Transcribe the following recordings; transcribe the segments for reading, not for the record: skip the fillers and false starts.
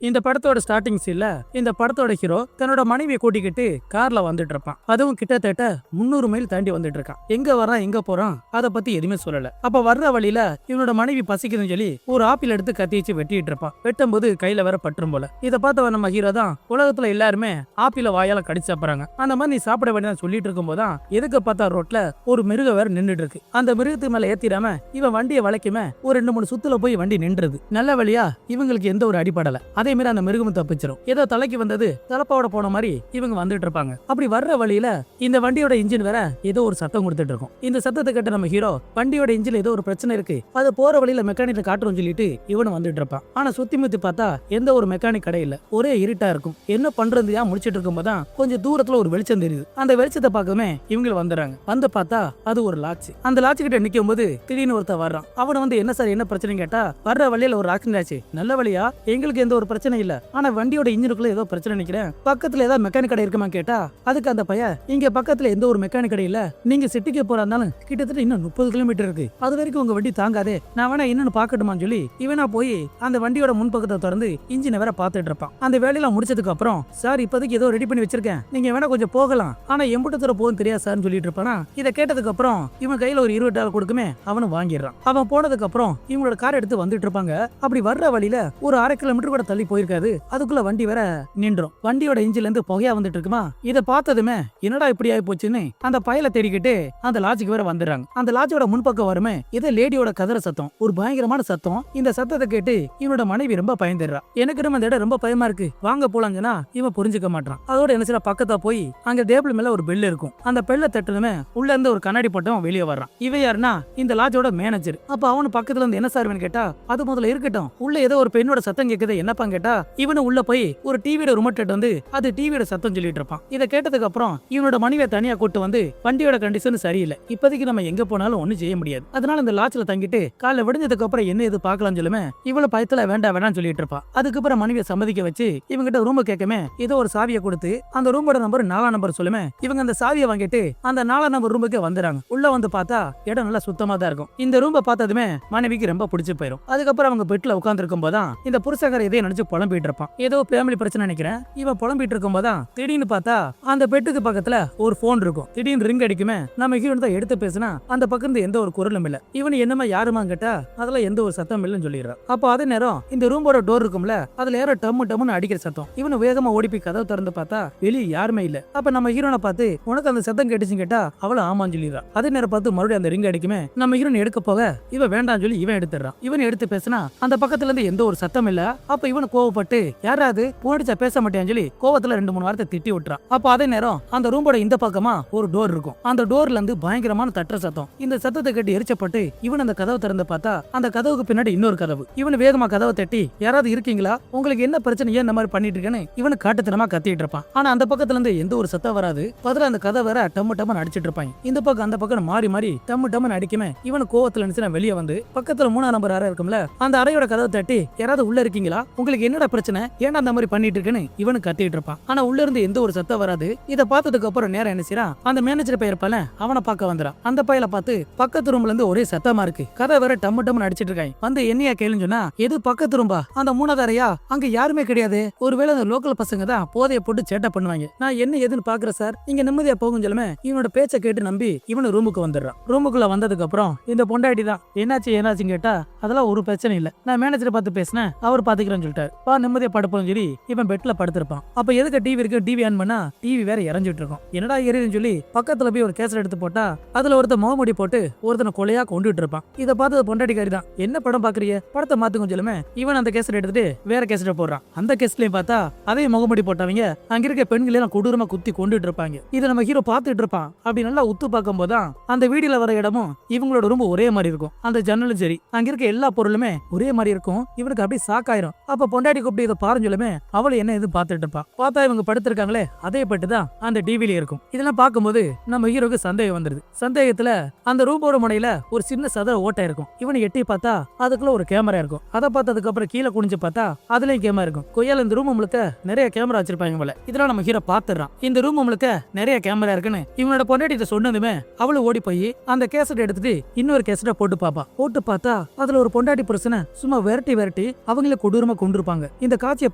இந்த படத்தோட ஸ்டார்டிங் சீன்ல இந்த படத்தோட ஹீரோ தன்னோட மனைவியை கூட்டிக்கிட்டு கார்ல வந்துட்டு இருப்பான். அதுவும் கிட்டத்தட்ட 300 மைல் தாண்டி வந்துட்டு இருக்கான். எங்க வரான் எங்க போறான் அதை பத்தி எதுவுமே சொல்லல. அப்ப வர்ற வழியில இவனோட மனைவி பசிக்குதுன்னு சொல்லி ஒரு ஆப்பிள் எடுத்து கத்தி வச்சு வெட்டிட்டு இருப்பான். வெட்டும் போது கையில வேற பற்றும் போல. இதை பார்த்தவன் நம்ம ஹீரோ தான் உலகத்துல எல்லாருமே ஆப்பிள வாயால கடிச்சு சாப்பிடுறாங்க. அந்த மாதிரி நீ சாப்பிட வேண்டியதான் சொல்லிட்டு இருக்கும் போதான் எதுக்கு பார்த்தா ரோட்ல ஒரு மிருகம் வேற நின்றுட்டு இருக்கு. அந்த மிருகத்துக்கு மேல ஏத்திராம இவன் வண்டியை வளைக்குமே ஒரு 2-3 சுத்துல போய் வண்டி நின்றுது. நல்ல வழியா இவங்களுக்கு எந்த ஒரு அடிப்படல. அதே மாதிரி அந்த மிருகம் தப்பிச்சிரும். ஏதோ தலைக்கு வந்தது தலப்பாவோட போன மாதிரி இவங்க வந்துட்டு இருப்பாங்க. அப்படி வர்ற வழியில இந்த வண்டியோட இன்ஜின் வேற ஏதோ ஒரு சத்தம் கொடுத்துட்டு இருக்கும். இந்த சத்தத்தை கேட்ட நம்ம ஹீரோ வண்டியோட இன்ஜின்ல ஏதோ ஒரு பிரச்சனை இருக்கு, அது போற வழியில மெக்கானிக் காட்டுறோம் சொல்லிட்டு இவனு வந்துட்டு இருப்பான். ஆனா சுத்தி முத்தி பார்த்தா எந்த ஒரு மெக்கானிக் கடை இல்ல, ஒரே இருட்டா இருக்கும். என்ன பண்றது முடிச்சிட்டு இருக்கும் போதான் கொஞ்சம் தூரத்துல ஒரு வெளிச்சம் தெரியுது. அந்த வெளிச்சத்தை பார்க்கவே இவங்க வந்துடுறாங்க. வந்து பார்த்தா அது ஒரு லாட்ஜ். அந்த லாட்ஜ் கிட்ட நிக்கும் போது திடீர்னு ஒருத்தர் வர்றான். அவனை வந்து என்ன சார் என்ன பிரச்சனை கேட்டா, வர்ற வழியில ஒரு ஆக்சிடென்ட் ஆச்சு, நல்ல வழியா எங்களுக்கு எந்த ஒரு பிரச்சனை இல்ல, ஆனா வண்டியோட இன்ஜினுக்குள்ள ஏதோ பிரச்சனை நினைக்கிறேன், பக்கத்துல ஏதாவது மெக்கானிக் கடை இருக்குமா கேட்டா, அதுக்கு அந்த பையன் இங்க பக்கத்துல எந்த ஒரு மெக்கானிக் கடை இல்ல, நீங்க சிட்டிக்கு போறாருந்தாலும் கிட்டத்தட்ட இன்னும் 30 கிலோமீட்டர் இருக்கு, அது வரைக்கும் உங்க வண்டி தாங்காதே, நான் வேணா இன்னொன்னு பாக்கட்டுமான்னு சொல்லி இவனா போய் அந்த வண்டியோட முன்பக்கத்தை திறந்து இன்ஜினை வேற பாத்துட்டு இருப்பான். அந்த வேலையெல்லாம் முடிச்சதுக்கு அப்புறம், சார் இப்போதைக்கு ஏதோ ரெடி பண்ணி வச்சிருக்கேன், நீங்க வேணா கொஞ்சம் போகலாம், ஆனா எம்புட்டு தூரம் போகும் தெரியாது சார்னு சொல்லிட்டு இருப்பானா. இதை கேட்டதுக்கு அப்புறம் இவன் கையில ஒரு $20 கொடுக்குமே அவனும் வாங்கிடுறான். அவன் போனதுக்கு அப்புறம் இவங்களோட கார் எடுத்து வந்துட்டு இருப்பாங்க. அப்படி வர்ற வழியில ஒரு 1/2 கிலோமீட்டர் கூட தள்ளி போயிருக்காது, அதுக்குள்ள வண்டி வேற நின்றும். வண்டியோட இன்ஜின்ல இருந்து புகையா வந்துட்டு இருக்குமா. இதை பார்த்ததுமே என்னடா இப்படி ஆகி போச்சுன்னு அந்த பயல தேடிக்கிட்டு அந்த லாட்ஜுக்கு வேற வந்துடுறாங்க. அந்த லாட்ஜோட முன்பக்கம் வருமே இதை லேடியோட கதற சத்தம், ஒரு பயங்கரமான சத்தம். இந்த சத்தத்தை கேட்டு இவனோட மனைவி ரொம்ப பயந்துடுறா. எனக்கு நம்ம இந்த இடம் ரொம்ப பயமா இருக்கு, வாங்க போலாங்கன்னா இவன் புரிஞ்சுக்க மாட்டான். அதோட என்ன செய்யற, பக்கத்தா போய் அங்க டேபிள் மேல ஒரு பெல் இருக்கும். அந்த பெல்ல தட்டுனமே உள்ள இருந்து ஒரு கண்ணாடி போட்டவன் வெளியே வர்றான். இவன் யாருன்னா இந்த லாட்ஜோட மேனேஜர். அப்ப அவனு பக்கத்துல இருந்து என்ன சார் கேட்டா, அது முதல்ல இருக்கட்டும், உள்ள ஏதோ ஒரு பெண்ணோட சத்தம் கேக்குது, என்னப்பான்னு கேட்டா, இவனு உள்ள போய் ஒரு டிவியோட ரிமோட் வந்து அது டிவியோட சத்தம் சொல்லிட்டு இருப்பான். இதை கேட்டதுக்கு அப்புறம் இவனோட மனைவியை தனியா கூட்டு வந்து வண்டியோட கண்டிஷன் சரியில்லை, இப்போதைக்கு நம்ம எங்க போனாலும் ஒண்ணும் செய்ய முடியாது, அதனால இந்த லாட்ஜ்ல தங்கிட்டு காலைல விடுஞ்சதுக்கு அப்புறம் என்ன எது பாக்கலாம்னு சொல்லுமே இவ்வளவு பயத்துல வேண்டாம் சொல்லிட்டு இருப்பா. அதுக்கப்புறம் மனைவியை சம்மதிக்க வச்சு இவங்கிட்ட ரூம் கேட்கமே ஏதோ ஒரு சாவியை கொடுத்து அந்த ரூமோட நம்பர் 4ஆம் நம்பர் சொல்லுமே. இவங்க அந்த சாவியை வாங்கிட்டு அந்த 4ஆம் நம்பர் ரூமுக்கு வந்துறாங்க. உள்ள வந்து பார்த்தா இடம் நல்லா சுத்தமா தான் இருக்கும். இந்த ரூமை பார்த்ததுமே மனைவிக்கு ரொம்ப பிடிச்சு போயிடும். அதுக்கப்புறம் அவங்க பெட்ல உட்கார்ந்து இருக்கும் போதான் இந்த புருஷகர் இதே நினைச்சு புலம்பிட்டு இருப்பான். ஏதோ ஃபேமிலி பிரச்சனை நினைக்கிறேன். இவன் புலம்பிட்டு இருக்கும் போதான் திடீர்னு பார்த்தா அந்த பெட்டுக்கு பக்கத்துல ஒரு போன் இருக்கும். திடீர்னு ரிங் அடிக்குமே. நம்ம ஹீரோன் தான் எடுத்து பேசினா அந்த பக்கம் இருந்து எந்த ஒரு குரலும் இல்ல. இவன் என்னமா யாருமா கேட்டா அதெல்லாம் எந்த ஒரு சத்தம் இல்லைன்னு சொல்லிடுறான். அப்போ அதே நேரம் இந்த ரூமோட டோர் இருக்கும்ல, அதுல யாரோ டம்முன்னு அடிக்கிற சத்தம். இவனு வேகமா ஓடி போய் கதவு திறந்து பார்த்தா வெளியே யாருமே இல்ல. அப்ப நம்ம ஹீரோனை பார்த்து உனக்கு அந்த சத்தம் கேட்டுச்சுன்னு கேட்டா அவள ஆமான்னு சொல்லிடுறான். அதே நேரம் பார்த்து மறுபடியும் அந்த ரிங் அடிக்குமே. நம்ம ஹீரோன் எடுக்க போக இவன் வேண்டாம்னு சொல்லி இவன் எடுத்துறான். இவன் எடுத்து பேசினா அந்த பக்கத்துல இருந்து எந்த ஒரு சத்தம் இல்ல. அப்ப இவனு கோவப்பட்டு யாராவது போனடிச்சா பேச மாட்டேன்னு சொல்லி கோவத்துல 2-3 வார்த்தை திட்டி விட்டுறான். அப்ப அதே நேரம் அந்த ரூமோட இந்த பக்கமா ஒரு டோர் இருக்கும். அந்த டோர்ல இருந்து பயங்கரமான தட்டுற சத்தம். இந்த சத்தத்தை கேட்டு எரிச்சப்பட்டு இவன் அந்த கதவை திறந்து பார்த்தா அந்த கதவுக்கு பின்னாடி இன்னொரு கதவு. இவனு வேகமா கதவை தட்டி யாராவது இருக்கீங்களா, உங்களுக்கு என்ன பிரச்சனை, ஏன் இந்த மாதிரி பண்ணிட்டு இருக்கேன்னு இவனு காட்டுத்தனமா கத்திட்டு இருப்பான். ஆனா அந்த பக்கத்துல இருந்து எந்த ஒரு சத்தம் வராது. பதில அந்த கதை வேற டம்மு அடிச்சிட்டு இருப்பாங்க. இந்த பக்கம் அந்த பக்கம் மாறி டம்மு அடிக்குமே. இவனு கோவத்துல நினைச்சு வெளியே வந்து பக்கத்துல 3ஆம் நம்பர் அறை இருக்கும்ல, அந்த அறையோட கதவை தட்டி யாராவது உள்ள இருக்கீங்களா, உங்களுக்கு என்னடா பிரச்சனை, ஏன்டா அந்த மாதிரி பண்ணிட்டு இருக்கேன்னு இவனு கத்திட்டு இருப்பான். ஆனா உள்ள இருந்து எந்த ஒரு சத்தம் வராது. இதை பார்த்ததுக்கு அப்புறம் நேரம் என்ன செய்யறான், அந்த மேனேஜர் பையன் இருப்பால அவனை பார்க்க வந்துறான். அந்த பையல பார்த்து பக்கத்து ரூம்ல இருந்து ஒரே சத்தமா இருக்கு, கதை வேற டம்மு அடிச்சிட்டு இருக்காங்க. வந்து என்னையா கேளுன்னு சொன்னா, எது பக்கத்து ரூம்பா, அந்த 3ஆவது அறையா, அங்க யாருமே கிடையாது, ஒருவேளை அந்த லோக்கல் பசங்க தான் போதைய போட்டு சேட்டை பண்ணுவாங்க, நான் என்ன எதுன்னு பாக்குறேன் சார், நீங்க நிம்மதியா போகும் சொல்லுமே. இவனோட பேச்சை கேட்டு நம்பி இவனு ரூமுக்கு வந்துடுறான். ரூமுக்குள்ள வந்ததுக்கு அப்புறம் இந்த பொண்டாட்டி தான் என்னாச்சுன்னு கேட்டா அதெல்லாம் ஒரு பிரச்சனை இல்ல, நான் மேனேஜரை பார்த்து பேசினேன், அவர் பாத்துக்கிறேன்னு சொல்லிட்டாரு, பா நிம்மதியா படுப்போம் சொல்லி இவன் பெட்ல படுத்திருப்பான். அப்ப எதுக்கு டிவி இருக்கு, டிவி ஆன் பண்ணா டிவி வேற இறஞ்சிட்டு இருக்கும். என்னடா எரியுதுன்னு சொல்லி பக்கத்துல போய் ஒரு கேசட் எடுத்து போட்டா அதுல ஒருத்தன் முகமுடி போட்டு ஒருத்தனை கொலையா கொண்டுட்டு இருப்பான். இதை பார்த்து பொண்டாட்டிக்காரி தான் என்ன படம் பாக்குறீங்க, படத்தை மாத்துக்கும் சொல்லுமே. இவன் அந்த கேசட் எடுத்துட்டு வேற கேசட் போடுறான். அந்த கேசட்லயும் பார்த்தா அதே முகமுடி போட்டவங்க அங்க இருக்க பெண்களெல்லாம் கொடூரமா குத்தி கொண்டுட்டு இருப்பாங்க. இதை நம்ம ஹீரோ பார்த்துட்டு இருப்பான். அப்படி நல்லா உத்து பார்க்கும் போதுதான் அந்த வீடியோல வர இடமும் இவங்களோட ரொம்ப ஒரே மாதிரி இருக்கும். அந்த ஜன்னலும் சரி அங்க இருக்க எல்லா பொருளுமே ஒரே மாதிரி இருக்கும். இவனுக்கு அப்படியே சாக்காயிரும். அப்ப பொண்டாட்டி கூப்பிட்டு இதை பாருன்னு சொல்லுமே. அவளை என்ன இது பார்த்துட்டு இருப்பான். பார்த்தா இவங்க படுத்திருக்காங்களே அதே பட்டுதான் அந்த டிவில இருக்கும். இதெல்லாம் பார்க்கும்போது நம்ம ஹீரோக்கு சந்தேகம் வந்துருது. சந்தேகத்துல அந்த ரூமோட முனையில ஒரு சின்ன சதுர ஓட்டை இருக்கும். இவனை எட்டி பார்த்தா அதுக்குள்ள ஒரு கேமரா இருக்கும். அதை பார்த்ததுக்கு அப்புறம் கீழே குனிஞ்சு பார்த்தா அதுலயும் கேமரா இருக்கும். கொய்யால இந்த ரூம் முழுக்க நிறைய கேமரா வச்சிருப்பாங்க போல. இதெல்லாம் நம்ம ஹீரோ பாத்துறான். இந்த ரூம் முழுக்க நிறைய கேமரா இருக்குன்னு இவனோட பொண்டாட்டி சொன்னதுமே அவளு ஓடி போய் அந்த கேசட் எடுத்துட்டு இன்னொரு கேசட்டை போட்டு பாப்பா. போட்டு பார்த்தா அதுல ஒரு பொண்டாட்டி புருஷனை சும்மா விரட்டி அவங்கள கொடூரமா கொண்டு இருப்பாங்க. இந்த காட்சியை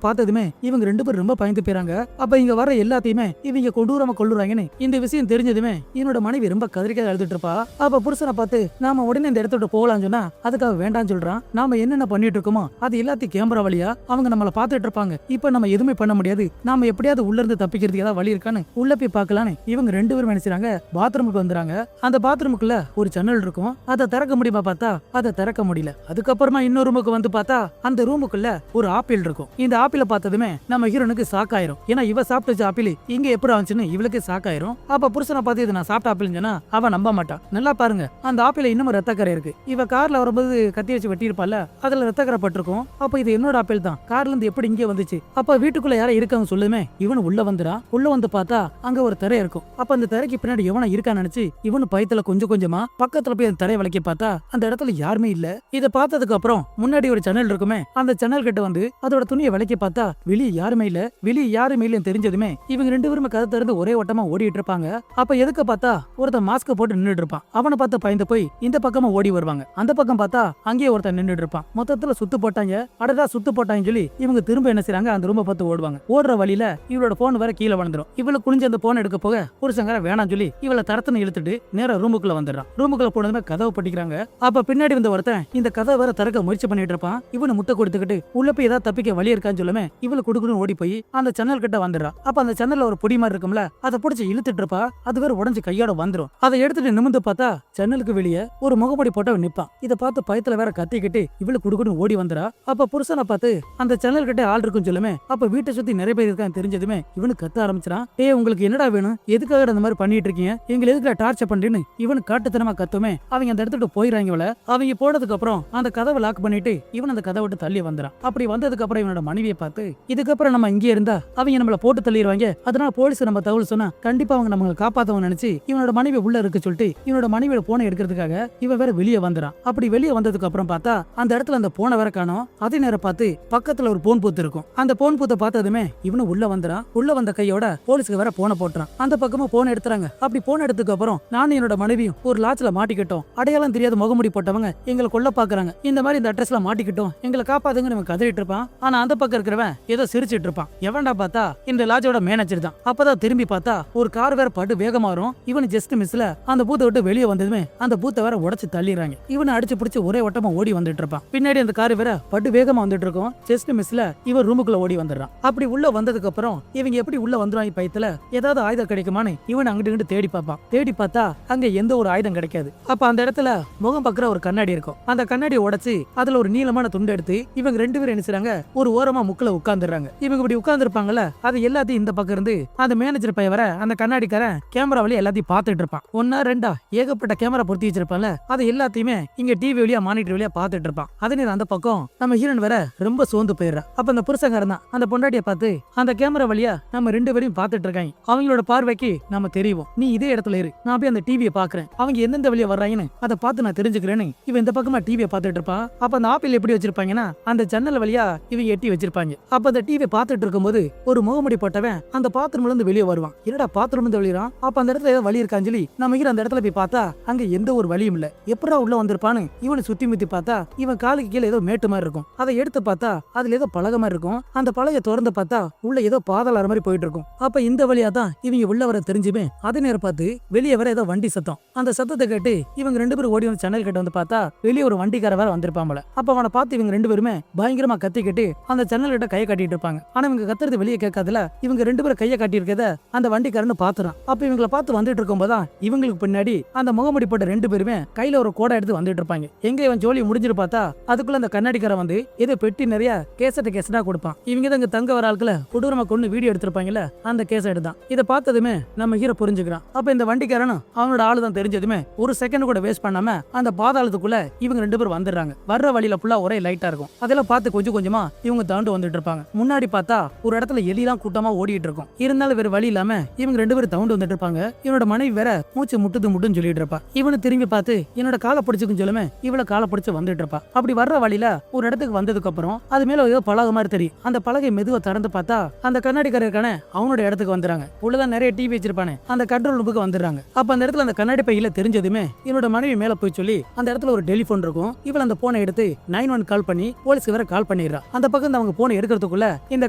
பார்த்ததுமே இவங்க 2 பேரும் ரொம்ப பயந்து போயிறாங்க. அப்ப இங்க வர எல்லாத்தையுமே இவங்க கொடூரமா கொல்லுறாங்கன்னு இந்த விஷயம் தெரிஞ்சதுமே என்னோட மனைவி ரொம்ப கதறிக்க அழுதுட்டு இருப்பா. அப்ப புருஷனை பார்த்து நாம உடனே இந்த இடத்த விட்டு போகலாம்னு சொன்னா அதுக்காக வேண்டாம்னு சொல்றான். நாம என்னென்ன பண்ணிட்டு இருக்கோமோ அது எல்லாத்தையும் கேமரா வழியா அவங்க நம்மள பாத்துட்டு இருப்பாங்க. இப்ப நம்ம எதுவுமே பண்ண முடியாது. நாம எப்படியாவது உள்ள இருந்து தப்பிக்கிறதுக்கு ஏதாவது வழி இருக்கான்னு உள்ள போய் பார்க்கலான்னு இவங்க 2 பேரும் நினைச்சாங்க. பாத்ரூமுக்கு வந்துறாங்க. அந்த பாத்ரூமுக்குள்ள ஒரு ஜன்னல் இருக்கும். அதை திறக்க முடியுமா பார்த்தா அதை திறக்க முடியல. அதுக்கப்புறமா இன்னொரு ரூமுக்கு வந்து பார்த்தா அந்த ரூமுக்குள்ள ஒரு ஆப்பிள் இருக்கும். இந்த ஆப்பிள பார்த்ததுமே நம்ம ஹீரோனுக்கு ஷாக் ஆயிரும். ஏன்னா இவ சாப்பிட்ட ஆப்பிள் இங்க எப்படி வந்துச்சுன்னு இவளுக்கு ஷாக் ஆயிரும். அப்ப புருஷனை பார்த்து இது நான் சாப்பிட்ட ஆப்பிள்னு சொன்னா அவ நம்ப மாட்டா. நல்லா பாருங்க அந்த ஆப்பிள் இன்னும் ரத்தக்கரை இருக்கு. இவ கார்ல வரும்போது கத்தி வச்சு வெட்டி இருப்பால அதுல ரத்தக்கரை பட்டிருக்கும். அப்ப இது என்னோட ஆப்பிள் தான். கார்ல இருந்து எப்படி இங்கே வந்துச்சு? அப்ப வீட்டுக்குள்ள யாரும் இருக்காங்க சொல்லுமே. இவனு உள்ள வந்துடா. உள்ள வந்து பார்த்தா அங்க ஒரு திரை இருக்கும். அப்ப அந்த திரைக்கு பின்னாடி எவனா இருக்கான்னு நினைச்சு இவனு பயத்துல கொஞ்சம் கொஞ்சமா பக்கத்துல போய் அந்த திரையை விளக்கி பார்த்தா அந்த இடத்துல யாருமே இல்ல. இதை பார்த்ததுக்கு அப்புறம் முன்னாடி ஒரு ஜன்னல் இருக்குமே அந்த ஜன்னல் கிட்ட வந்து அதோட துணியை விளக்கி பார்த்தா வெளியே யாருமே இல்ல. வெளியே யாருமே இல்லன்னு தெரிஞ்சதுமே இவங்க 2 பேருமே கதை திறந்து ஒரே ஓட்டமா ஓடிட்டு இருப்பாங்க. அப்ப எதுக்கு பார்த்தா ஒருத்தன் மாஸ்க் போட்டு நின்னுட்டு இருப்பான். அவனை பார்த்து பயந்து போய் இந்த பக்கமா ஓடி வருவாங்க. அந்த பக்கம் பார்த்தா அங்கேயே ஒருத்தன் நின்னுட்டு இருப்பான். மொத்தத்துல சுத்து போட்டாங்க. அடடா சுத்து போட்டாங்கன்னு சொல்லி இவங்க திரும்ப என்ன செய்றாங்க அந்த ரூமை பார்த்து ஓடுவாங்க. ஓடுற வழியில இவளோட போன் வேற கீழே விழுந்துரும். இவள குனிஞ்சு அந்த போன் எடுக்க போக புருஷங்கர வேணாம் சொல்லி இவளை தரத்துன்னு இழுத்துட்டு நேரா ரூமுக்குள்ள வந்துடுறான். ரூமுக்குள்ள போனதுமே கதவை படிக்கிறாங்க. அப்ப பின்னாடி வந்த ஒருத்தன் இந்த கதவை வேற திறக்க முயற்சி பண்ணிட்டு இருப்பான். இவனு முட்டை கொடுத்துக்கிட்டு உள்ள போய் ஏதாவது தப்பிக்க வழி இருக்கான்னு சொல்லுமே இவளு குடுக்குன்னு ஓடி போய் அந்த ஜன்னல் கிட்ட வந்துடுறா. அப்ப அந்த ஜன்னல்ல ஒரு பொடி மாதிரி இருக்கும்ல அதை பிடிச்சி இழுத்துட்டு இருப்பா. அது வேற உடஞ்சு கையோட வந்துரும். அதை எடுத்துட்டு நிமிந்து பார்த்தா ஜன்னலுக்கு வெளியே ஒரு முகப்படி போட்டவன் நிப்பான். இதை பார்த்து பயத்துல வேற கத்திக்கிட்டு இவளு குடுக்குன்னு ஓடி வந்துடா. அப்ப புருஷனை பார்த்து அந்த ஜன்னல் கிட்ட ஆள் இருக்குன்னு சொல்லுமே. அப்ப வீட்டை சுத்தி நிறைய பேர் இருக்கான்னு தெரிஞ்சதுமே இவனு கத்த ஆரம்பிச்சான். உங்களுக்கு என்னடா வேணும்? எதுக்காக அந்த மாதிரி பண்ணிட்டு இருக்கீங்க? எங்களை எதுக்குல டார்ச்சர் பண்றேன்னு இவனு காட்டுத்தனமா கத்துமே. அவங்க அந்த இடத்துக்கு போயிடுறாங்க. அவங்க போனதுக்கு அப்புறம் அந்த கதவை லாக் பண்ணிட்டு இவன் அந்த கதவை விட்டு தள்ளி வந்துறான். அப்படி வந்ததுக்கு அப்புறம் இவனோட மனைவியை பார்த்து இதுக்கப்புறம் நம்ம இங்கே இருந்தா அவங்க நம்மள போட்டு தள்ளிடுவாங்க. அதனால போலீஸ் நம்ம தகவல் சொன்னா கண்டிப்பா அவங்க நம்மளை காப்பாத்தவங்க நினைச்சு இவனோட மனைவி உள்ள இருக்கு சொல்லிட்டு இவனோட மனைவியோட போனை எடுக்கிறதுக்காக இவன் வேற வெளியே வந்துறான். அப்படி வெளியே வந்ததுக்கு அப்புறம் பார்த்தா அந்த இடத்துல அந்த போனை வேற காணோம். அதே நேரம் பார்த்து பக்கத்துல ஒரு போன் பூத்து இருக்கும். அந்த போன் பூத்தை பார்த்ததுமே இவனு உள்ள வந்துறான். உள்ள வந்த கையோட போலீஸ்க்கு வேற போனை போட்டுறான். அந்த பக்கமா போன் எடுத்துறாங்க. அப்படி போன் எடுத்ததுக்கு அப்புறம் நானும் என்னோட மனைவியும் ஒரு லாட்ச்ல மாட்டிக்கிட்டோம். அடையாளம் தெரியாத முகமுடி போட்டவங்க எங்களை கொல்ல பாக்குறாங்க. இந்த மாதிரி இந்த அட்ரஸ்ல மாட்டிக்கிட்டோம், எங்களை காப்பாதுங்க நம்ம கதறிட்டு இருப்பான். ஆனா அந்த பக்கம் இருக்கிறவன் ஏதோ சிரிச்சிட்டு இருப்பான். எவன்டா பார்த்தா இந்த லாட்ஜோட மேனேஜர் தான். அப்பதான் திரும்பி பார்த்தா ஒரு கார் வேற பட்டு வேகமா வரும். இவனு ஜஸ்ட் மிஸ்ல அந்த பூத்தை விட்டு வெளியே வந்ததுமே அந்த பூத்தை வேற உடைச்சு தள்ளிடுறாங்க. இவனை அடிச்சு பிடிச்சு ஒரே ஓட்டமா ஓடி வந்துட்டு இருப்பான். பின்னாடி அந்த கார் வேற பட்டு வேகமா வந்துட்டு இருக்கும். ஜஸ்ட் மிஸ்ல இவன் ரூமுக்குள்ள ஓடி வந்துடுறான். அப்படி உள்ள வந்ததுக்கு அப்புறம் இவங்க எப்படி உள்ள வந்துருவாங்க பயத்துல ஏதாவது ஆயுதம் கிடைக்குமான்னு இவன் அங்கிட்டு இங்கிட்டு தேடி பார்ப்பான். தேடி பார்த்தா அங்க எந்த ஒரு ஆயுதம் கிடைக்காது. அப்ப அந்த இடத்துல முகம் பக்கிற ஒரு கண்ணாடி இருக்கும். அந்த கண்ணாடியை உடைச்சு அதுல ஒரு நீளமான துண்டு எடுத்து இவங்க 2 பேரும் என்ன செய்றாங்க ஒரு ஓரமா முக்குல உட்கார்ந்துடுறாங்க. இவங்க இப்படி உட்கார்ந்துருப்பாங்கல்ல அது எல்லாத்தையும் இந்த பக்கம் இருந்து அந்த மேனேஜர் பைய வர அந்த கண்ணாடிக்காரன் கேமரா வழியா எல்லாத்தையும் பார்த்துட்டு இருப்பான். 1 2 ஏகப்பட்ட கேமரா பொருத்தி வச்சிருப்பான்ல அது எல்லாத்தையுமே இங்க டிவி வழியா மானிட்டர் வழியா பார்த்துட்டு இருப்பான். அதே நேரம் அந்த பக்கம் நம்ம ஹீரோன் வேற ரொம்ப சோர்ந்து போயிடுறா. அப்ப அந்த புருஷங்காரன் தான் அந்த பொண்டாட்டிய பார்த்து அந்த கேமரா வழியா நம்ம 2 பேரையும் பார்த்துட்டு இருக்காங்க. அவங்களோட பார்வைக்கு நம்ம தெரியும். நீ இதே இடத்துல இரு, நான் போய் அந்த டிவியை பாக்குறேன். அவங்க எந்தெந்த வழியா வர்றாங்கன்னு அதை பார்த்து நான் தெரிஞ்சுக்கிறேன்னு இவன் இந்த பக்கமா டிவியை பார்த்துட்டு இருப்பான். அப்ப அந்த ஆப்பிள் எப்படி வச்சிருப்பாங்கன்னா அந்த ஜன்னல் வழியா இவங்க எட்டி வச்சிருப்பாங்க. அப்ப அந்த டிவியை பார்த்துட்டு இருக்கும்போது ஒரு முகமுடி போட்டவன் அந்த பாத்ரூம்ல இருந்து வெளியே வருவான். என்னடா பாத்ரூம்ல இருந்து வெளியறான்? அப்ப அந்த இடத்துல ஏதோ வழி இருக்கான்னு சொல்லி நம்ம அந்த இடத்துல போய் பார்த்தா அங்க எந்த ஒரு வழியும் இல்ல. எப்படா உள்ள வந்திருப்பான்னு இவனை சுத்தி முத்தி பார்த்தா இவன் காலுக்கு கீழே ஏதோ மேட்டு மாதிரி இருக்கும். அதை எடுத்து பார்த்தா அதுல ஏதோ பலகை மாதிரி இருக்கும். அந்த பலகையை திறந்து பார்த்தா உள்ள ஏதோ பாதாள மாதிரி போயிட்டு இருக்கும். அப்ப இந்த வழியா தான் இவங்க உள்ள வர தெரிஞ்சுமே. அதே நேரம் பார்த்து வெளியே வர ஏதோ வண்டி சத்தம். அந்த சத்தத்தை கேட்டு இவங்க 2 பேரும் ஓடி வந்து சேனல் கிட்ட வந்து பார்த்தா வெளியே ஒரு வண்டிக்கார வேற வந்திருப்பாங்கள. அப்ப அவனை பார்த்து இவங்க 2 பேருமே பயங்கரமா கத்திக்கிட்டு அந்த சேனல் கிட்ட கையை காட்டிட்டு இருப்பாங்க. ஆனா இவங்க கத்துறது வெளியே கேட்காதுல. இவங்க 2 பேரும் கையை காட்டி இருக்கத அந்த வண்டிக்காரன்னு பாத்துறான். அப்ப இவங்களை பார்த்து வந்துட்டு இருக்கும்போதுதான் இவங்களுக்கு பின்னாடி அந்த முகமுடி போட்ட 2 பேருமே கையில ஒரு கோடை எடுத்து வந்துட்டு இருப்பாங்க. எங்க இவன் ஜோலி முடிஞ்சிட்டு பார்த்தா அதுக்குள்ள அந்த கண்ணாடிக்காரன் வந்து ஏதோ பெட்டி நிறைய கேசட்டா கொடுப்பான். இவங்க தான் இங்க தங்க வர ஆட்களை கொடூரமா கொண்டு வீடியோ எடுத்திருப்பாங்கல்ல அந்த கேசட் தான். இதை பார்த்ததுமே நம்ம ஹீரோ புரிஞ்சுக்கிறான். அப்ப இந்த வண்டிக்காரனும் அவனோட ஆளு தான் தெரிஞ்சதுமே ஒரு செகண்ட் கூட வேஸ்ட் பண்ணாம அந்த பாதாளத்துக்குள்ள இவங்க 2 பேரும் வந்துடுறாங்க. வர்ற வழியில ஃபுல்லா ஒரே லைட்டா இருக்கும். அதெல்லாம் பார்த்து கொஞ்சம் கொஞ்சமா இவங்க தாண்டு வந்துட்டு இருப்பாங்க. முன்னாடி பார்த்தா ஒரு இடத்துல எலிலாம் கூட்டமா ஓடிட்டு இருக்கும். இருந்தாலும் வேற வழி இல்லாம இவங்க 2 பேரும் தவுண்டு வந்துட்டு இருப்பாங்க. இவனோட மனைவி வேற மூச்சு முட்டுன்னு சொல்லிட்டு இருப்பா. இவனு திரும்பி பார்த்து என்னோட காலை பிடிச்சுக்குன்னு சொல்லுமே இவளை காலை பிடிச்சு வந்துட்டு இருப்பா. அப்படி வர்ற வழியில ஒரு இடத்துக்கு வந்ததுக்கு அப்புறம் அது மேல ஏதோ பலகை மாதிரி தெரியும். அந்த பலகை மெதுவா திறந்து பார்த்தா அந்த கண்ணாடிக்காரருக்கான அவனோட இடத்துக்கு வந்துறாங்க. உள்ளதான் நிறைய டிவி வச்சிருப்பானே அந்த கண்ட்ரோல் ரூமுக்கு வந்துடுறாங்க. அப்ப அந்த இடத்துல அந்த கண்ணாடி பையில தெரிஞ்சதுமே என்னோட மனைவி மேல போய் சொல்லி அந்த இடத்துல ஒரு டெலிபோன் இருக்கும். இவள் அந்த போனை எடுத்து 911 கால் பண்ணி போலீஸ்க்கு வேற கால் பண்ணிடுறா. அந்த பக்கம் அவங்க போன எடுக்கிறதுக்குள்ள இந்த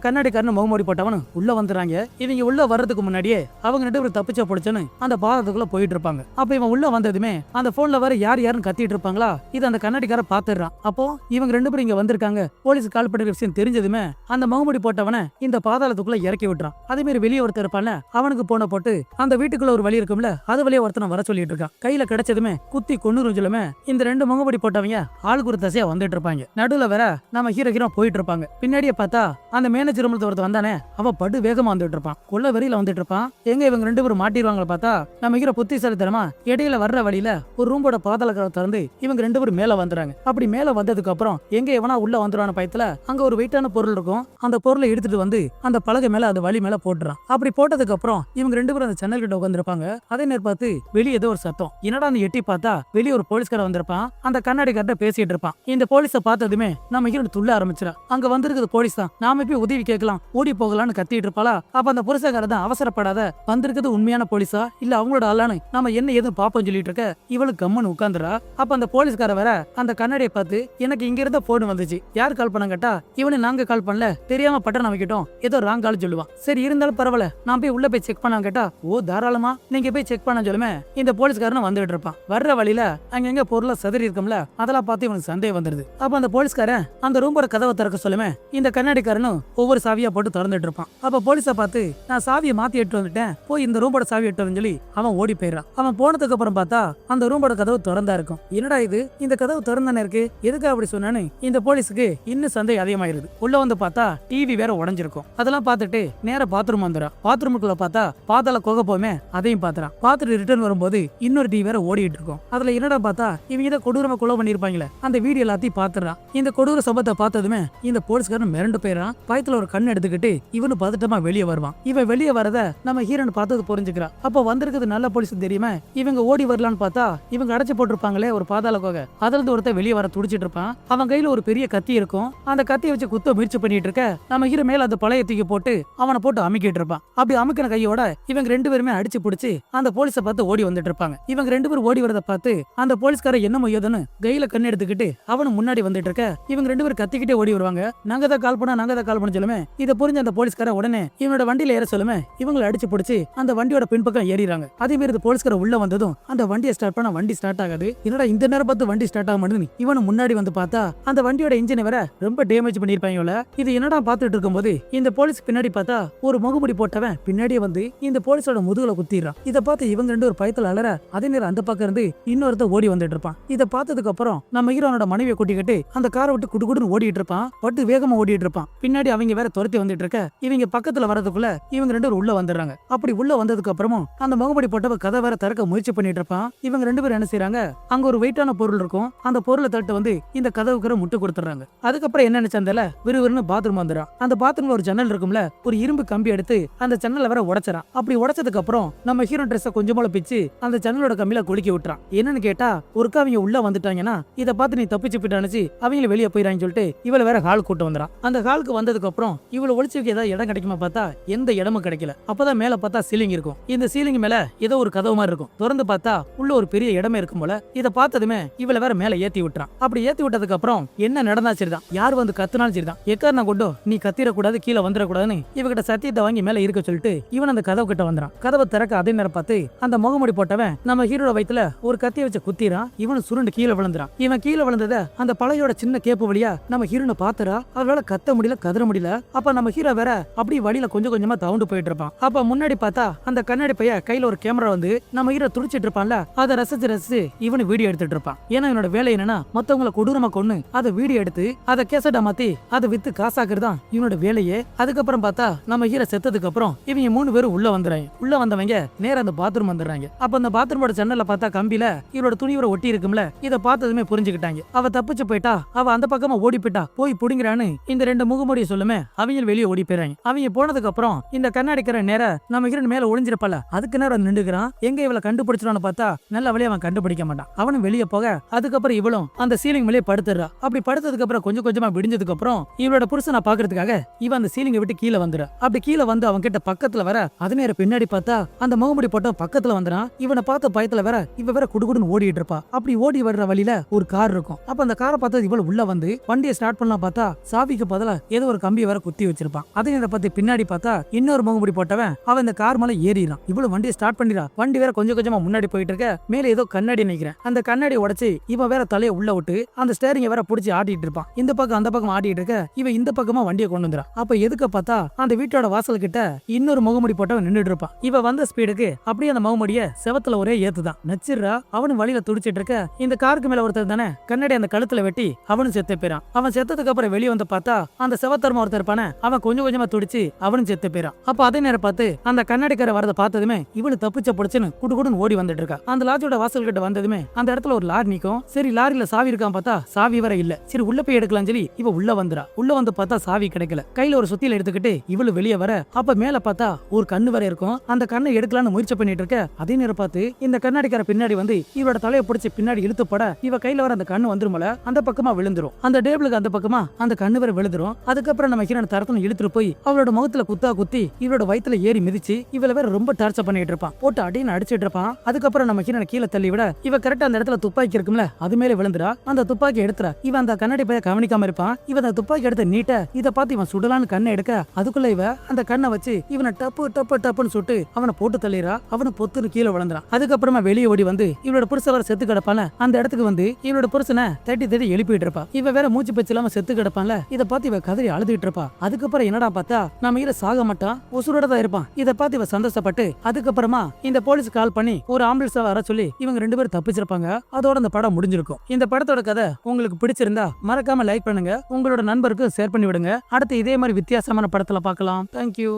கண்ணாடிக்காரன் முகமூடி போட்டவனு உள்ள வந்துறாங்க. இவங்க உள்ள வர்றதுக்கு முன்னாடியே அவங்க 2 பேரும் தப்பிச்ச பொடிச்சன்னு அந்த பாலத்துக்குள்ள போயிட்டு இருப்பாங்க. அப்ப இவன் உள்ள வந்ததுமே அந்த போன்ல வர யார் யாருன்னு கத்திட்டு இருப்பாங்களா, இது அந்த கண்ணாடிக்கார பாத்துறான். அப்போ இவங்க 2 பேரும் இங்க வந்திருக்காங்க, போலீஸ் கால் பண்ணுற விஷயம் தெரிஞ்சதுமே அந்த முகமூடி போட்டவனை இந்த பாதாளத்துக்குள்ள இறக்கி விட்டுறான். அதே மாதிரி வெளியே ஒருத்தர் இருப்பான்ல, அவனுக்கு போன போட்டு அந்த வீட்டுக்குள்ள ஒரு வழி இருக்கும்ல, அது வழியே ஒருத்தனை வர சொல்லிட்டு இருக்கான். கையில கிடைச்சதுமே குத்தி கொன்னுரும் சொல்லுமே இந்த 2 முகமூடி போட்டவங்க ஆளுக்கு ஒரு தசையா வந்துட்டு இருப்பாங்க. நடுவுல வேற நம்ம ஹீரோ போயிட்டு இருப்பாங்க. பின்னாடியே பார்த்தா அந்த மேனேஜர் ஒருத்தர் வந்தானே, அவன் படு வேகமா வந்துட்டு இருப்பான், கொள்ள வெறியில வந்துட்டு இருப்பான். எங்க இவங்க 2 பேரும் மாட்டிடுவாங்க பார்த்தா நம்ம ஹீரோ புத்திசாலித்தனமா இடையில வர்ற வழியில ஒரு ரூம்போட பாதாள கதவை திறந்து இவங்க 2 பேரும் மேல வந்துறாங்க. அப்படி மேல வந்ததுக்கு அப்புறம் எங்க எவனா உள்ள வந்துருவான பயத்துல அங்க ஒரு வெயிட்டான பொருள் இருக்கும், அந்த பொருளை எடுத்துட்டு வந்து அந்த பலகை மேல அந்த வழி மேல போட்டுறான். அப்படி போட்டதுக்கு அப்புறம் இவங்க 2 பேரும் அந்த ஜன்னல் கிட்ட உட்காந்துருப்பாங்க. அதே நேரம் பார்த்து வெளியே ஏதோ ஒரு சத்தம், என்னடா அந்த எட்டி பார்த்தா வெளியே ஒரு போலீஸ்கார வந்திருப்பான். அந்த கண்ணாடி கிட்ட பேசிட்டு இருப்பான். இந்த போலீஸை பார்த்ததுமே நம்ம ஹீரோ துள்ள ஆரம்பிச்சிடா. அங்க வந்திருக்கிறது போலீஸ் தான், நாம போய் உதவி கேட்கலாம் ஓடி போகலான்னு கத்திட்டு இருப்பாளா. அப்ப அந்த புருஷக்கார தான் அவசரப்படாத, வந்திருக்கிறது உண்மையான போலீஸா இல்ல அவங்களோட ஆளான்னு நாம என்ன ஏதும் பாப்போம் சொல்லிட்டு இருக்க. இவளுக்கு கம்மன் உட்காந்துரா. அப்ப அந்த போலீஸ்கார வேற அந்த கண்ணாடியை பார்த்து எனக்கு இங்க இருந்த போன் வந்துச்சு, யார் கால் பண்ண கேட்டா இவனு நாங்க கால் பண்ணல, தெரியாம பட்டன் அமைக்கிட்டோம், ஏதோ ராங் கால் சொல்லுவான். சரி இருந்தாலும் பரவாயில்ல, நான் போய் உள்ள போய் செக் பண்ண கேட்டா ஓ தாராளமா நீங்க போய் செக் பண்ண சொல்லுமே. இந்த போலீஸ்காரன் வந்துட்டு இருப்பான். வர்ற வழியில அங்க எங்க பொருளை சதறி இருக்கும்ல, அதெல்லாம் பார்த்து இவனுக்கு சந்தேகம் வந்துருது. அப்ப அந்த போலீஸ்காரன் அந்த ரூமோட கதவை திறக்க சொல்லுமே, இந்த கண்ணாடிக்காரனும் ஒவ்வொரு சாவியா போட்டு திறந்துட்டு இருப்பான். அப்ப போலீஸை பார்த்து நான் சாவியை மாத்தி எட்டு வந்துட்டேன், போய் இந்த ரூமோட சாவி எட்டு சொல்லி அவன் ஓடி போயிடுறான். அவன் போனதுக்கு அப்புறம் பார்த்தா அந்த ரூமோட கதவு திறந்தா இருக்கும். என்னடா இது, இந்த கதவு திறந்தானே இருக்கு, எதுக்கு அப்படி சொன்னான்னு இந்த போலீஸுக்கு இன்னும் சந்தேகம் அதிகமாயிருது. உள்ள வந்து பார்த்தா டிவி வேற உடைஞ்சிருக்கும். அதெல்லாம் பார்த்துட்டு நேர பாத்ரூம் வந்துடும். பாத்ரூமுக்குள்ள பார்த்தா பாதாள கோக போமே, அதையும் பாத்துறான். பார்த்துட்டு ரிட்டர்ன் வரும்போது இன்னொரு டிவி வேற ஓடிட்டு இருக்கும். அதுல என்னடா பார்த்தா இவங்க இதை கொடூரமா கொலை பண்ணிருப்பாங்களே, அந்த வீடியோ எல்லாத்தையும் பாத்துறான். இந்த கொடூர சம்பவத்தை பார்த்ததுமே இந்த போலீஸ்காரன் மிரண்டு போயிடறான். பயத்துல ஒரு கண் எடுத்துக்கிட்டு இவனு பதட்டமா வெளியே வருவான். இவன் வெளியே வரத நம்ம ஹீரோன் பார்த்தது புரிஞ்சுக்கிறான். அப்ப வந்திருக்கிறது நல்ல போலீஸ் தெரியுமா, இவங்க ஓடி வரலான்னு பார்த்தா இவங்க அடைச்சு போட்டிருப்பாங்களே ஒரு பாதாள கோகை, அதுல இருந்து ஒருத்தர் வெளியே வர துடிச்சிட்டு இருப்பான். அவன் கையில ஒரு பெரிய கத்தி இருக்கும். அந்த கத்தியை வச்சு குத்த முயற்சி பண்ணிட்டு இருக்க நம்ம ஹீரோ மேல அந்த பழைய தூக்கி போட்டு அவனை போட்டு அமுக்கிட்டு இருப்பான். அப்படி அமுக்கின கையோட இவங்க 2 பேருமே அடிச்சு பிடிச்சு அந்த போலீஸை பார்த்து ஓடி வந்துட்டு இருப்பாங்க. இவங்க 2 பேரும் ஓடி வரத பார்த்து அந்த போலீஸ்கார என்னமோ ஏதுன்னு கையில கண்ணு எடுத்துக்கிட்டு அவனு முன்னாடி வந்துட்டு இருக்க. இவங்க 2 பேரும் கத்திக்கிட்டே ஓடி வருவாங்க. நாங்க தான் கால் பண்ண சொல்லுமே. இதை புரிஞ்ச அந்த போலீஸ்கார உடனே இவனோட வண்டியில ஏற சொல்லுமே, இவங்களை அடிச்சு பிடிச்சு அந்த வண்டியோட பின்பக்கம் ஏறிறாங்க. அதே மாதிரி போலீஸ்கார உள்ள வந்ததும் அந்த வண்டியை ஸ்டார்ட் பண்ண வண்டி ஸ்டார்ட் ஆகாது. என்னடா இந்த நேரம் பார்த்து வண்டி ஸ்டார்ட் ஆக மாட்டேங்குது. இவனு முன்னாடி வந்து பார்த்தா அந்த வண்டியோட இன்ஜினை வேற ரொம்ப டேமேஜ் பண்ணிருப்பாங்க. இது என்னடா பார்த்துட்டு இருக்கும்போது இந்த போலீஸ் பின்னாடி பார்த்தா ஒரு முகமுடி போட்டவன் பின்னாடியே வந்து இந்த போலீஸோட முதுகுல குத்திடுறான். இதை பார்த்து இவங்க 2 ஒரு பயத்துல அலற, அதே நேரம் அந்த பக்கம் இருந்து இன்னொருத்த ஓடி வந்துட்டு இருப்பான். இதை பார்த்ததுக்கு அப்புறம் நம்ம ஹீரோனோட மனைவியை கூட்டிக்கிட்டு அந்த காரை விட்டு குடுகுடுன்னு ஓடிட்டு இருப்பான். பட்டு வேகமா ஓடிட்டு இருப்பான். பின்னாடி அவங்க வேற துரத்தி வந்துட்டு இருக்க. இவங்க பக்கத்துல வரதுக்குள்ள இவங்க 2 பேரும் உள்ள வந்துடுறாங்க. அப்படி உள்ள வந்ததுக்கு அப்புறமும் அந்த முகமுடி போட்டவ கதை வேற திறக்க முயற்சி பண்ணிட்டு இருப்பான். இவங்க 2 பேரும் என்ன செய்யறாங்க, அங்க ஒரு வெயிட்டான பொருள் இருக்கும், அந்த பொருளை தட்டு வந்து இந்த கதவுக்கு முட்டு கொடுத்துறாங்க. அதுக்கப்புறம் என்ன நினைச்சல விறுவிறுன்னு பாத்ரூம் வந்துறான். அந்த பாத்ரூம்ல ஒரு ஜன்னல் இருக்கும்ல, ஒரு இரும்பு கம்பி எடுத்து அந்த ஜன்னலை வேற உடைச்சறான். அப்படி உடைச்சதுக்கு அப்புறம் நம்ம ஹீரோ ட்ரெஸ் கொஞ்சமோல பிச்சு அந்த ஜன்னலோட கம்பியில குலுக்கி விட்டுறான். என்னன்னு கேட்டா ஒருக்கா அவங்க உள்ள வந்துட்டாங்கன்னா இதை பார்த்து நீ தப்பிச்சு போயிட்டு நினைச்சு அவங்கள வெளியே போயிடான்னு சொல்லிட்டு இவளை வேற ஹால் கூட்டு வந்துறான். அந்த ஹாலுக்கு வந்ததுக்கு அப்புறம் இவளை ஒளிச்சுக்கு ஏதாவது இடம் கிடைக்குமா பார்த்தா எந்த இடமும் கிடைக்கல. அப்பதான் மேல பார்த்தா சீலிங் இருக்கும். இந்த சீலிங் மேல ஏதோ ஒரு கதவு மாதிரி இருக்கும். திறந்து பார்த்தா உள்ள ஒரு பெரிய இடமே இருக்கும் போல. இதை பார்த்ததுமே இவளை வேற மேல ஏத்தி விட்டுறான். அப்படி ஏத்தி விட்டதுக்கு அப்புறம் என்ன நடந்தா சரிதான், யார் வந்து கத்துனாலும் சரிதான், எக்காரண கொண்டோ நீ கத்திரக்கூடாது, கீழே வந்துடக்கூடாதுன்னு இவகிட்ட சத்தியத்தை வாங்கி மேல இருக்க சொல்லிட்டு இவன் அந்த கதவு கிட்ட வந்துறான். கதவை திறக்க அதே நேரம் பார்த்து அந்த முகமுடி போட்டவன் நம்ம ஹீரோட வயித்துல ஒரு கத்தியை வச்சு குத்திரான். இவனு சுருண்டு கீழே விழுந்துறான். இவன் கீழே விழுந்தத அந்த பழையோட சின்ன கேப்பு வழியா நம்ம ஹீரோனை பாத்துறா. அவளால கத்த முடியல, கதற முடியல. அப்ப நம்ம ஹீரோ வேற அப்படி வழியில கொஞ்சம் கொஞ்சமா தவுண்டு போயிட்டு இருப்பான். அப்ப முன்னாடி பார்த்தா அந்த கண்ணாடி பைய கையில ஒரு கேமரா வந்து நம்ம ஹீரோ துடிச்சிட்டு இருப்பான்ல, அதை ரசிச்சு ரசிச்சு இவனு வீடியோ எடுத்துட்டு இருப்பான். ஏன்னா இவனோட வேலை என்னன்னா மத்தவங்களை கொடூரமா கொன்னு அதை வீடியோ எடுத்து அதை கேசட்டா மாத்தி அதை வித்து காசாக்குறதான் இவனோட வேலையே. அதுக்கப்புறம் பார்த்தா நம்ம ஹீரோ செத்ததுக்கு அப்புறம் இவங்க 3 பேரும் உள்ள வந்துறாங்க. உள்ள வந்தவங்க நேரா அந்த பாத்ரூம் வந்துடுறாங்க. அப்ப அந்த பாத்ரூமோட ஜன்னல பார்த்தா கம்பியில இவரோட துணியோட ஒட்டி இருக்கும்ல, இதை பார்த்ததுமே புரிஞ்சுக்கிட்டாங்க. அவ தப்பிச்சு போயிட்டா, அவ அந்த பக்கமா ஓடி போயிட்டா, போய் புடிங்கறான்னு இந்த 2 முகமுடிய சொல்லுமே அவங்க வெளியே ஓடி போயிறாங்க. அவங்க போனதுக்கு அப்புறம் இந்த கண்ணாடிக்கிற நேர நம்ம ஹீரோ மேல ஒளிஞ்சிருப்பல, அதுக்கு நேரம் நின்றுக்கிறான். எங்க இவளை கண்டுபிடிச்சிடான்னு பார்த்தா நல்ல வழியை அவன் கண்டுபிடிக்க மாட்டான். அவனும் வெளியே போக அதுக்கப்புறம் இவளும் அந்த சீலிங் மேலே படுத்துறா. அப்படி படுத்ததுக்கு அப்புறம் கொஞ்சம் கொஞ்சமா விடிஞ்சதுக்கு அப்புறம் இவளோட புருஷனை பாக்குறதுக்காக இவன் அந்த சீலிங்கை விட்டு கீழே வந்துடுறா. அப்படி கீழே வந்து அவன் கிட்ட பக்கத்துல வர அதே நேரம் பின்னாடி பார்த்தா அந்த முகமுடி போட்ட பக்கத்துல வந்துறான். இவனை பார்த்த பயத்துல வேற இவ வேற குடுகுடுன்னு ஓடிட்டு இருப்பா. அப்படி ஓடி வர்ற வழியில ஒரு கார் இருக்கும். அப்ப அந்த காரை பார்த்தது இவள் உள்ள வந்து வண்டியை ஸ்டார்ட் பண்ணலாம் பார்த்தா சாவிக்கு பதிலா ஏதோ ஒரு கம்பி வர குத்தி வச்சிருப்பான். அதையும் இதை பத்தி பின்னாடி பார்த்தா இன்னொரு முகமுடி போட்டவன் அவன் இந்த கார் மேல ஏறிறான். இவ்வளவு வண்டியை ஸ்டார்ட் பண்ணிடா, வண்டி வேற கொஞ்சம் கொஞ்சமா முன்னாடி போயிட்டு இருக்க. மேல ஏதோ கண்ணாடி நினைக்கிறேன், அந்த கண்ணாடி உடைச்சு இவன் வேற தலையை உள்ள விட்டு அந்த ஸ்டேரிங்க வேற புடிச்சு ஆட்டிட்டு இருப்பான். இந்த பக்கம் அந்த பக்கம் ஆட்டிட்டு இருக்க இவன் இந்த பக்கமா வண்டியை கொண்டு வந்துறான். அப்ப எதுக்கு பார்த்தா அந்த வீட்டோட வாசல் கிட்ட இன்னொரு முகமுடி போட்டவன் நின்றுட்டு இருப்பான். இவ வந்த ஸ்பீடுக்கு அப்படியே அந்த முகமுடிய செவத்துல ஒரே ஏத்துதான் நச்சிரா. அவனு வழியில துடிச்சிட்டு இருக்க இந்த காருக்கு மேல ஒருத்தர் தானே கண்ணாடி அந்த கழுத்துல வெட்டி அவனும் செத்து போயிறான். அவன் செத்ததுக்கு அப்புறம் வெளியே வந்து பார்த்தா அந்த செவத்தரமா ஒருத்தர் இருப்பானே அவன் கொஞ்சம் கொஞ்சமா துடிச்சு அவனும் செத்து போயிறான். அப்ப அதே நேரம் பார்த்து அந்த கண்ணாடிக்கார வரத பார்த்ததுமே இவனு தப்பிச்ச புடிச்சுன்னு குடுகுடுன்னு ஓடி வந்துட்டு இருக்கா. அந்த லாட்ஜோட வாசல் கிட்ட வந்ததுமே அந்த இடத்துல ஒரு லாரி நிக்கும். சரி லாரியில சாவி இருக்கான் பார்த்தா சாவி வர இல்ல. சரி உள்ள போய் எடுக்கலாம் சொல்லி இவ உள்ள வந்துறா. உள்ள வந்து பார்த்தா சாவி கிடைக்கல. கையில ஒரு சுத்தியில எடுத்துக்கிட்டு இவளு வெளியே வர அப்ப மேல பார்த்தா ஒரு கண்ணு வர இருக்கும். அந்த கண்ணை எடுக்கலான்னு முயற்சி பண்ணிட்டு இருக்க அதே நேரம் பார்த்து இந்த கண்ணாடிக்கார பின்னாடி வந்து இவரோட தலையை பிடிச்சி பின்னாடி இழுத்து போட இவ கையில வர அந்த கண்ணு வந்துருமல அந்த பக்கமா விழுந்துரும். அந்த டேபிளுக்கு அந்த பக்கமா அந்த கண்ணு வர விழுந்துரும். அதுக்கப்புறம் நம்ம ஹீரோன் தரத்துல இழுத்துட்டு போய் அவளோட முகத்துல குத்தா குத்தி இவளோட வயித்துல ஏறி மிதிச்சு இவள வேற ரொம்ப டார்ச்சர் பண்ணிட்டு இருப்பான். போட்டு அடின்னு அடிச்சிட்டு இருப்பான். அதுக்கப்புறம் நம்ம ஹீரோன் கீழே தள்ளி விட இவ கரெக்டா அந்த இடத்துல துப்பாக்கி இருக்கும்ல அது மேல விழுந்துடா. அந்த துப்பாக்கி எடுத்துறா. இவன் அந்த கண்ணாடி பைய கவனிக்காம இருப்பான். இவன் அந்த துப்பாக்கி எடுத்து நீட்ட இதை பார்த்து இவன் சுடலான்னு கண்ணை எடுக்க அதுக்குள்ள இவ அந்த கண்ணை வச்சு இவனை டப்பு டப்பு டப்புன்னு சுட்டு அவனை போட்டு தள்ளிடுறா. அவனை பொத்துன்னு கீழே விழுந்துறான். அதுக்கப்புறமா வெளியே ஓடி வந்து இவளோட புருஷ வர செத்து கிடப்பான அந்த இடத்துக்கு வந்து இவளோட புருஷனை தட்டி தட்டி எழுப்பிட்டு இருப்பா. இவ வேற மூச்சு பச்சு இல்லாம செத்து கிடப்பான்ல இதை பார்த்து இவ கதறி அழுதுட்டு இருப்பா. அதுக்கப்புறம் என்னடா பார்த்தா நம்ம ஹீரோ சாக மாட்டான், உசுரோட தான் இருப்பான். இதை பார்த்து இவ சந்தோஷப்பட்டு அதுக்கப்புறமா இந்த போலீஸ் கால் பண்ணி ஒரு ஆம்புலன்ஸ் வர சொல்லி இவங்க 2 பேரும் தப்பிச்சிருப்பாங்க. அதோட அந்த படம் முடிஞ்சிருக்கும். இந்த படத்தோட கதை உங்களுக்கு பிடிச்சிருந்தா மறக்காம லைக் பண்ணுங்க, உங்களோட நண்பருக்கு ஷேர் பண்ணி விடுங்க. அடுத்து இதே மாதிரி வித்தியாசமான படத்துல பார்க்கலாம். தேங்க்யூ.